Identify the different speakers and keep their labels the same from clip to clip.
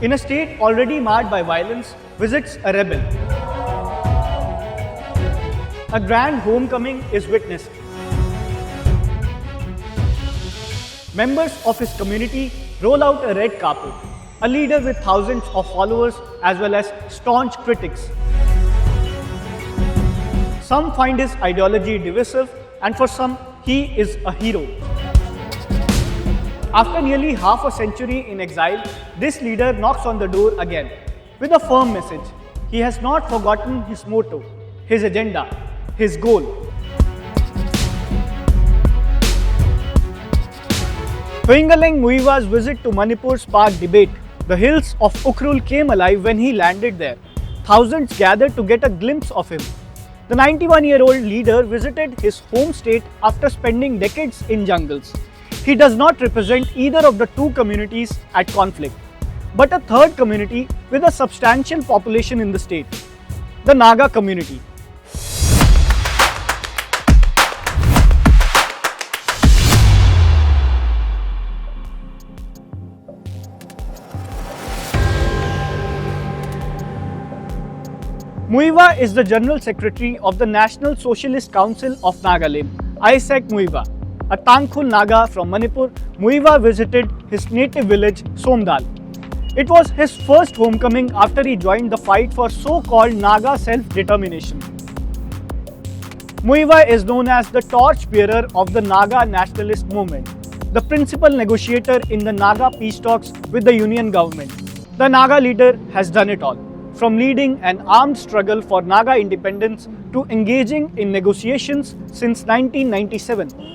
Speaker 1: In a state already marred by violence, visits a rebel. A grand homecoming is witnessed. Members of his community roll out a red carpet, a leader with thousands of followers as well as staunch critics. Some find his ideology divisive, and for some, he is a hero. After nearly half a century in exile, this leader knocks on the door again with a firm message. He has not forgotten his motto, his agenda, his goal. Phuengaleng Muiwa's visit to Manipur sparked debate. The hills of Ukhrul came alive when he landed there. Thousands gathered to get a glimpse of him. The 91-year-old leader visited his home state after spending decades in jungles. He does not represent either of the two communities at conflict, but a third community with a substantial population in the state, the Naga community. Muiwa is the General Secretary of the National Socialist Council of Nagaland, Isaac Muiwa. A Tangkhul Naga from Manipur, Muiwa visited his native village, Somdal. It was his first homecoming after he joined the fight for so-called Naga self-determination. Muiwa is known as the torchbearer of the Naga nationalist movement, the principal negotiator in the Naga peace talks with the union government. The Naga leader has done it all, from leading an armed struggle for Naga independence to engaging in negotiations since 1997.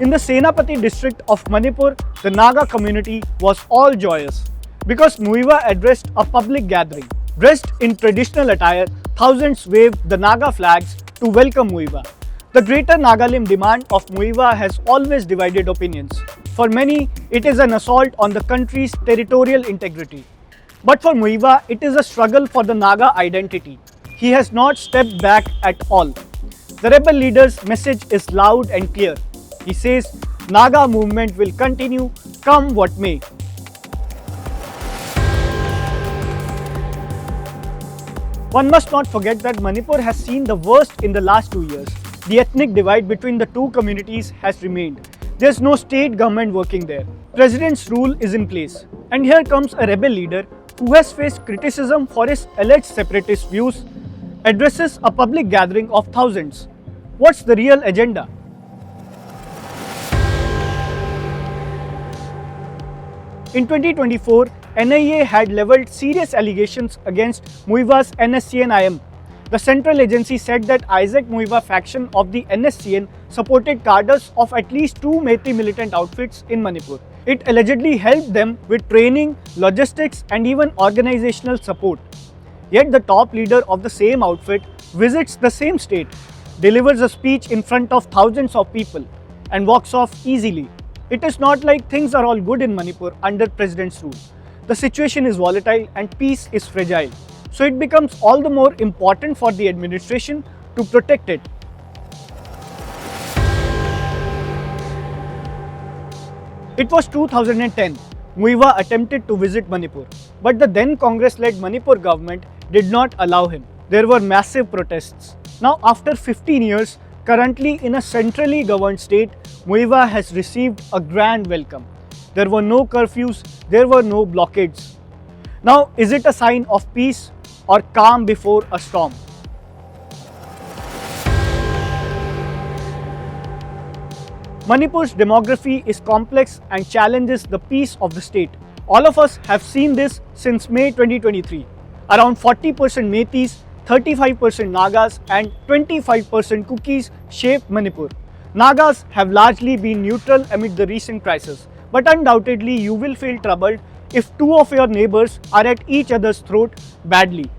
Speaker 1: In the Senapati district of Manipur, the Naga community was all joyous because Muiwa addressed a public gathering. Dressed in traditional attire, thousands waved the Naga flags to welcome Muiwa. The Greater Nagalim demand of Muiwa has always divided opinions. For many, it is an assault on the country's territorial integrity. But for Muiwa, it is a struggle for the Naga identity. He has not stepped back at all. The rebel leader's message is loud and clear. He says, Naga movement will continue, come what may. One must not forget that Manipur has seen the worst in the last 2 years. The ethnic divide between the two communities has remained. There's no state government working there. President's rule is in place. And here comes a rebel leader who has faced criticism for his alleged separatist views, addresses a public gathering of thousands. What's the real agenda? In 2024, NIA had levelled serious allegations against Muiwa's NSCN-IM. The central agency said that Isaac Muiwa faction of the NSCN supported cadres of at least 2 Meitei militant outfits in Manipur. It allegedly helped them with training, logistics and even organizational support. Yet the top leader of the same outfit visits the same state, delivers a speech in front of thousands of people and walks off easily. It is not like things are all good in Manipur under President's rule. The situation is volatile and peace is fragile. So it becomes all the more important for the administration to protect it. It was 2010. Muiwa attempted to visit Manipur, but the then Congress-led Manipur government did not allow him. There were massive protests. Now, after 15 years, currently in a centrally governed state, Muiwa has received a grand welcome. There were no curfews, there were no blockades. Now, is it a sign of peace or calm before a storm? Manipur's demography is complex and challenges the peace of the state. All of us have seen this since May 2023. Around 40% Meiteis, 35% Nagas and 25% Kukis shape Manipur. Nagas have largely been neutral amid the recent crisis, but undoubtedly you will feel troubled if two of your neighbors are at each other's throat badly.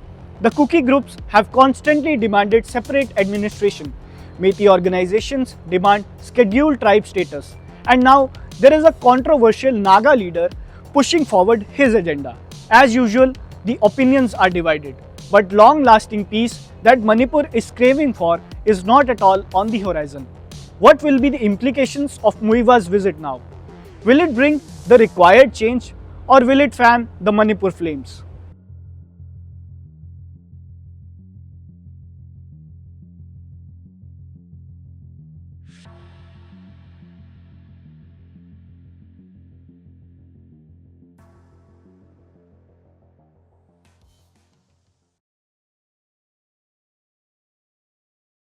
Speaker 1: The Kuki groups have constantly demanded separate administration. Meitei organizations demand scheduled tribe status. And now there is a controversial Naga leader pushing forward his agenda. As usual, the opinions are divided. But long-lasting peace that Manipur is craving for is not at all on the horizon. What will be the implications of Muiwa's visit now? Will it bring the required change or will it fan the Manipur flames?